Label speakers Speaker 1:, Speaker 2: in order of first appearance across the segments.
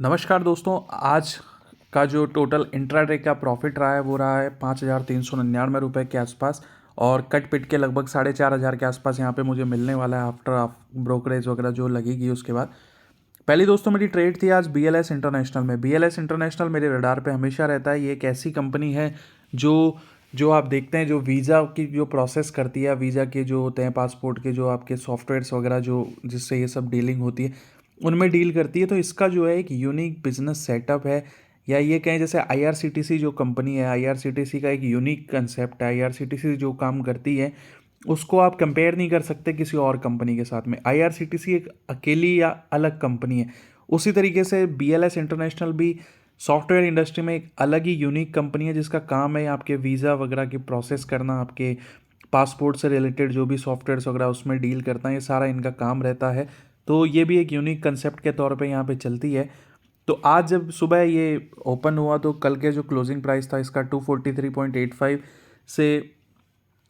Speaker 1: नमस्कार दोस्तों। आज का जो टोटल इंट्राडे का प्रॉफिट रहा है वो रहा है 5,399 रुपये के आसपास और कट पिट के लगभग 4,500 के आसपास यहाँ पे मुझे मिलने वाला है आफ्टर ब्रोकरेज वगैरह जो लगेगी उसके बाद। पहली दोस्तों मेरी ट्रेड थी आज BLS इंटरनेशनल में। BLS इंटरनेशनल मेरे रडार पे हमेशा रहता है। ये एक ऐसी कंपनी है जो जो आप देखते हैं, जो वीज़ा की जो प्रोसेस करती है, वीज़ा के जो होते हैं पासपोर्ट के जो आपके सॉफ्टवेयर्स वगैरह जो जिससे ये सब डीलिंग होती है उनमें डील करती है। तो इसका जो है एक यूनिक बिजनेस सेटअप है, या ये कहें जैसे IRCTC जो कंपनी है, IRCTC का एक यूनिक कंसेप्ट है। IRCTC जो काम करती है उसको आप कंपेयर नहीं कर सकते किसी और कंपनी के साथ में। IRCTC एक अकेली या अलग कंपनी है। उसी तरीके से BLS इंटरनेशनल भी सॉफ्टवेयर इंडस्ट्री में एक अलग ही यूनिक कंपनी है जिसका काम है आपके वीज़ा वगैरह की प्रोसेस करना, आपके पासपोर्ट से रिलेटेड जो भी सॉफ्टवेयर्स वगैरह उसमें डील करता है, ये सारा इनका काम रहता है। तो ये भी एक यूनिक कंसेप्ट के तौर पे यहाँ पे चलती है। तो आज जब सुबह ये ओपन हुआ तो कल के जो क्लोजिंग प्राइस था इसका 243.85 से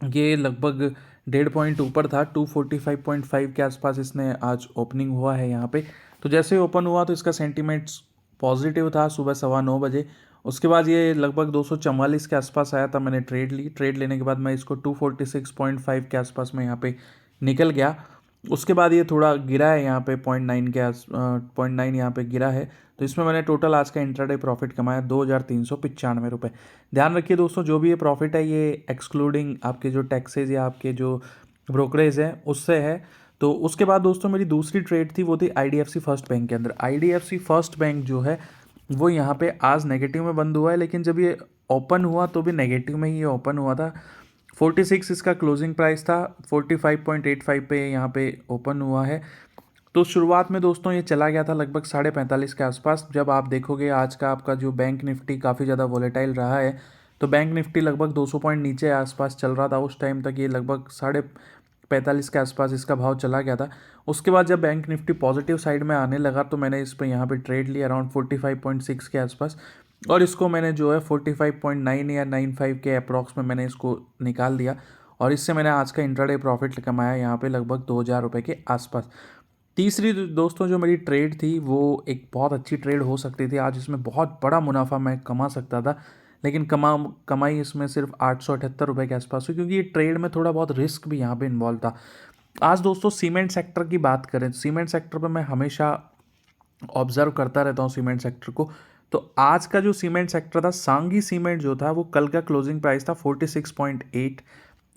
Speaker 1: ये लगभग 1.5 पॉइंट ऊपर था। 245.5 के आसपास इसने आज ओपनिंग हुआ है यहाँ पे। तो जैसे ही ओपन हुआ तो इसका सेंटीमेंट्स पॉजिटिव था सुबह 9:15 बजे। उसके बाद ये लगभग 244 के आसपास आया था। मैंने ट्रेड ली। ट्रेड लेने के बाद मैं इसको 246.5 के आसपास में यहाँ पे निकल गया। उसके बाद ये थोड़ा गिरा है यहाँ पे 0.9 के 0.9 यहाँ पे गिरा है। तो इसमें मैंने टोटल आज का इंट्राडे प्रॉफिट कमाया 2,395 रुपये। ध्यान रखिए दोस्तों, जो भी ये प्रॉफिट है ये एक्सक्लूडिंग आपके जो टैक्सेज या आपके जो ब्रोकरेज है उससे है। तो उसके बाद दोस्तों मेरी दूसरी ट्रेड थी वो थी IDFC फर्स्ट बैंक के अंदर। IDFC फर्स्ट बैंक जो है वो यहाँ पे आज नेगेटिव में बंद हुआ है, लेकिन जब ये ओपन हुआ तो भी नेगेटिव में ही ये ओपन हुआ था। 46 इसका क्लोजिंग प्राइस था, 45.85 पे यहाँ पे ओपन हुआ है। तो शुरुआत में दोस्तों ये चला गया था लगभग 45.5 के आसपास। जब आप देखोगे आज का आपका जो बैंक निफ्टी काफ़ी ज़्यादा वॉलेटाइल रहा है, तो बैंक निफ्टी लगभग 200 पॉइंट नीचे आसपास चल रहा था। उस टाइम तक ये लगभग 45.5 के आसपास इसका भाव चला गया था। उसके बाद जब बैंक निफ्टी पॉजिटिव साइड में आने लगा तो मैंने इस पर यहाँ पे ट्रेड लिया अराउंड 45.6 के आसपास, और इसको मैंने जो है 45.9 या 95 के अप्रॉक्स में मैंने इसको निकाल दिया। और इससे मैंने आज का इंट्राडे प्रॉफिट कमाया यहाँ पे लगभग 2,000 रुपये के आसपास। तीसरी दोस्तों जो मेरी ट्रेड थी वो एक बहुत अच्छी ट्रेड हो सकती थी। आज इसमें बहुत बड़ा मुनाफा मैं कमा सकता था, लेकिन कमाई इसमें सिर्फ 878 रुपये के आसपास हुई, क्योंकि ये ट्रेड में थोड़ा बहुत रिस्क भी यहाँ पे इन्वॉल्व था। आज दोस्तों सीमेंट सेक्टर की बात करें, सीमेंट सेक्टर पर मैं हमेशा ऑब्जर्व करता रहता हूँ सीमेंट सेक्टर को। तो आज का जो सीमेंट सेक्टर था, सांगी सीमेंट जो था, वो कल का क्लोजिंग प्राइस था 46.8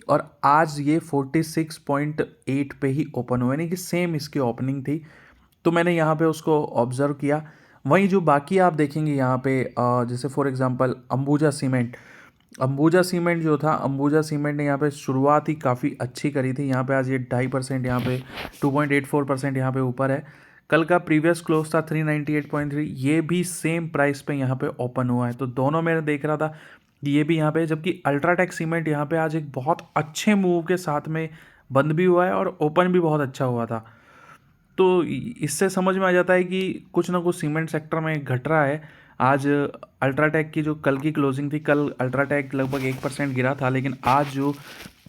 Speaker 1: और आज ये 46.8 पे ही ओपन हुआ, यानी कि सेम इसकी ओपनिंग थी। तो मैंने यहाँ पे उसको ऑब्जर्व किया। वहीं जो बाकी आप देखेंगे यहाँ पे जैसे फॉर एग्जांपल अंबुजा सीमेंट जो था, अंबुजा सीमेंट ने यहाँ पे शुरुआत ही काफ़ी अच्छी करी थी। यहाँ पे आज ये 2.5% यहाँ पे 2.84% यहाँ पे ऊपर है। कल का प्रीवियस क्लोज था 398.3, ये भी सेम प्राइस पे यहाँ पे ओपन हुआ है। तो दोनों मैंने देख रहा था कि ये भी यहाँ पे, जबकि अल्ट्राटेक सीमेंट यहाँ पे आज एक बहुत अच्छे मूव के साथ में बंद भी हुआ है और ओपन भी बहुत अच्छा हुआ था। तो इससे समझ में आ जाता है कि कुछ ना कुछ सीमेंट सेक्टर में घट रहा है। आज अल्ट्राटेक की जो कल की क्लोजिंग थी, कल अल्ट्राटेक लगभग 1% गिरा था, लेकिन आज जो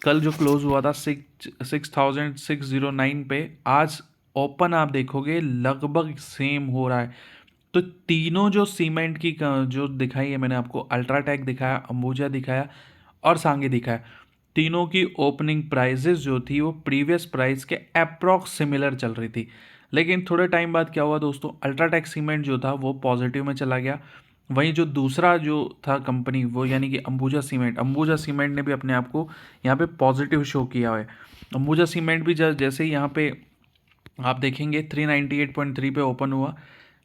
Speaker 1: कल जो क्लोज हुआ था 6,609 पे, आज ओपन आप देखोगे लगभग सेम हो रहा है। तो तीनों जो सीमेंट की जो दिखाई है मैंने आपको, अल्ट्राटेक दिखाया, अंबुजा दिखाया और सांगे दिखाया, तीनों की ओपनिंग प्राइजेस जो थी वो प्रीवियस प्राइस के अप्रॉक्स सिमिलर चल रही थी। लेकिन थोड़े टाइम बाद क्या हुआ दोस्तों, अल्ट्राटेक सीमेंट जो था वो पॉजिटिव में चला गया। वहीं जो दूसरा जो था कंपनी वो यानी कि अंबुजा सीमेंट ने भी अपने आप को यहाँ पे पॉजिटिव शो किया है। अंबुजा सीमेंट भी जैसे ही यहाँ पे आप देखेंगे 398.3 पे ओपन हुआ।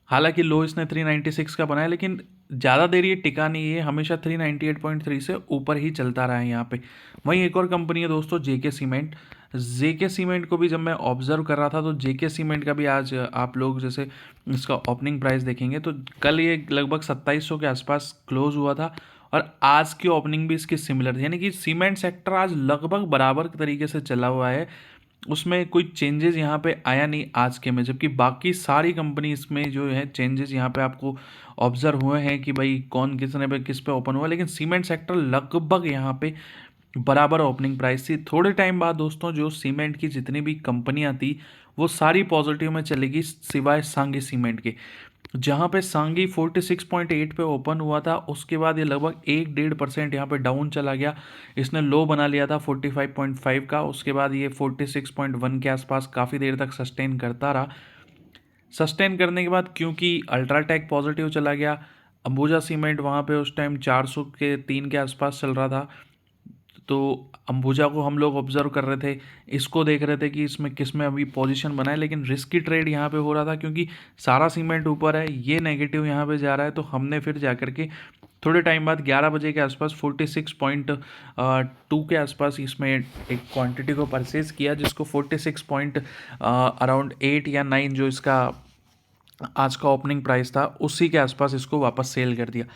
Speaker 1: हालांकि लो इसने 396 का बनाया, लेकिन ज़्यादा देर ये टिका नहीं है, हमेशा 398.3 से ऊपर ही चलता रहा है यहाँ पे। वहीं एक और कंपनी है दोस्तों, जेके सीमेंट। जेके सीमेंट को भी जब मैं ऑब्जर्व कर रहा था तो जेके सीमेंट का भी आज आप लोग जैसे इसका ओपनिंग प्राइस देखेंगे तो कल ये लगभग 2700 के आसपास क्लोज हुआ था और आज की ओपनिंग भी इसकी सिमिलर थी, यानी कि सीमेंट सेक्टर आज लगभग बराबर तरीके से चला हुआ है। उसमें कोई चेंजेस यहाँ पे आया नहीं आज के में, जबकि बाकी सारी कंपनी इसमें जो है चेंजेस यहाँ पे आपको ऑब्जर्व हुए हैं कि भाई कौन किसने पे किस पे ओपन हुआ, लेकिन सीमेंट सेक्टर लगभग यहाँ पे बराबर ओपनिंग प्राइस थी। थोड़े टाइम बाद दोस्तों जो सीमेंट की जितनी भी कंपनियां थी वो सारी पॉजिटिव में चलेगी सिवाय सांगी सीमेंट के। जहाँ पे सांगी 46.8 पे ओपन हुआ था, उसके बाद ये लगभग 1-1.5% यहाँ पे डाउन चला गया। इसने लो बना लिया था 45.5 का, उसके बाद ये 46.1 के आसपास काफ़ी देर तक सस्टेन करता रहा। सस्टेन करने के बाद क्योंकि अल्ट्राटेक पॉजिटिव चला गया, अंबुजा सीमेंट वहाँ पे उस टाइम 400 के 3 के आसपास चल रहा था, तो अंबुजा को हम लोग ऑब्जर्व कर रहे थे, इसको देख रहे थे कि इसमें किस में अभी पोजीशन बनाए। लेकिन रिस्की ट्रेड यहाँ पे हो रहा था क्योंकि सारा सीमेंट ऊपर है, ये नेगेटिव यहाँ पे जा रहा है। तो हमने फिर जा कर के थोड़े टाइम बाद 11 बजे के आसपास 46.2 के आसपास इसमें एक क्वांटिटी को परचेज किया, जिसको 46 पॉइंट अराउंड 8 या 9 जो इसका आज का ओपनिंग प्राइस था उसी के आसपास इसको वापस सेल कर दिया।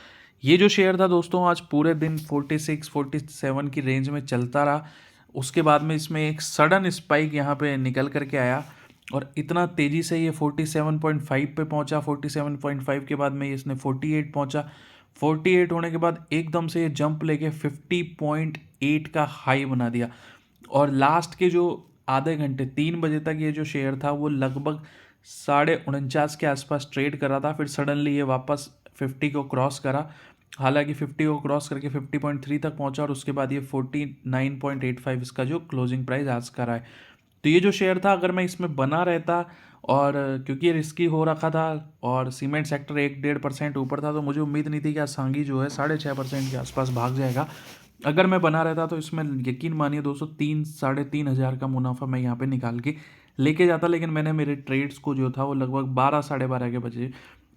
Speaker 1: ये जो शेयर था दोस्तों आज पूरे दिन 46-47 की रेंज में चलता रहा। उसके बाद में इसमें एक सडन स्पाइक यहाँ पे निकल करके आया और इतना तेज़ी से ये 47.5 पे पहुँचा। 47.5 के बाद में इसने 48 पहुँचा। 48 होने के बाद एकदम से ये जंप लेके 50.8 का हाई बना दिया और लास्ट के जो आधे घंटे 3 बजे तक ये जो शेयर था वो लगभग 49.5 के आसपास ट्रेड कर रहा था। फिर सडनली ये वापस 50 को क्रॉस करा, हालांकि 50 को क्रॉस करके 50.3 तक पहुंचा और उसके बाद ये 49.85 इसका जो क्लोजिंग प्राइस आज का रहा है। तो ये जो शेयर था अगर मैं इसमें बना रहता और क्योंकि ये रिस्की हो रखा था और सीमेंट सेक्टर 1-1.5% ऊपर था, तो मुझे उम्मीद नहीं थी कि सांगी जो है 6.5% के आसपास भाग जाएगा। अगर मैं बना रहता तो इसमें यकीन मानिए दोस्तों 3-3.5 हज़ार का मुनाफा मैं यहाँ पे निकाल के लेके जाता। लेकिन मैंने मेरे ट्रेड्स को जो था वो लगभग 12-12:30 के बजे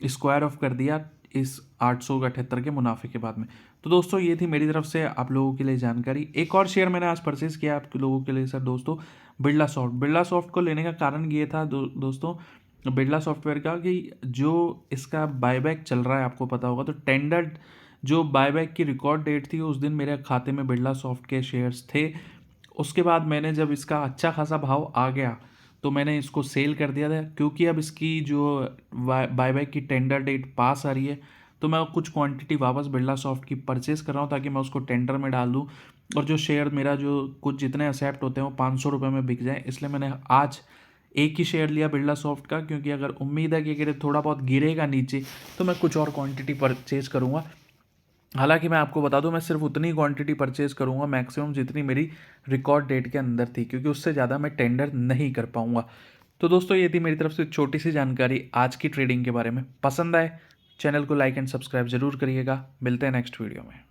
Speaker 1: स्क्वायर ऑफ कर दिया इस 878 के मुनाफे के बाद में। तो दोस्तों ये थी मेरी तरफ से आप लोगों के लिए जानकारी। एक और शेयर मैंने आज परचेज़ किया आप लोगों के लिए सर दोस्तों, बिरला सॉफ्ट। बिरला सॉफ्ट को लेने का कारण ये था दोस्तों बिरला सॉफ्टवेयर का कि जो इसका बायबैक चल रहा है आपको पता होगा, तो टेंडर जो बायबैक की रिकॉर्ड डेट थी उस दिन मेरे खाते में बिरला सॉफ्ट के शेयर्स थे। उसके बाद मैंने जब इसका अच्छा खासा भाव आ गया तो मैंने इसको सेल कर दिया था, क्योंकि अब इसकी जो बायबैक की टेंडर डेट पास आ रही है तो मैं कुछ क्वांटिटी वापस बिरला सॉफ्ट की परचेज़ कर रहा हूँ ताकि मैं उसको टेंडर में डाल दूँ और जो शेयर मेरा जो कुछ जितने एक्सेप्ट होते हैं वो 500 रुपये में बिक जाए। इसलिए मैंने आज एक ही शेयर लिया बिरला सॉफ्ट का, क्योंकि अगर उम्मीद है कि अगर थोड़ा बहुत गिरेगा नीचे तो मैं कुछ और क्वांटिटी परचेज करूँगा। हालांकि मैं आपको बता दूं मैं सिर्फ उतनी क्वांटिटी परचेज करूंगा मैक्सिमम जितनी मेरी रिकॉर्ड डेट के अंदर थी, क्योंकि उससे ज़्यादा मैं टेंडर नहीं कर पाऊंगा। तो दोस्तों ये थी मेरी तरफ से छोटी सी जानकारी आज की ट्रेडिंग के बारे में। पसंद आए चैनल को लाइक एंड सब्सक्राइब जरूर करिएगा। मिलते हैं नेक्स्ट वीडियो में।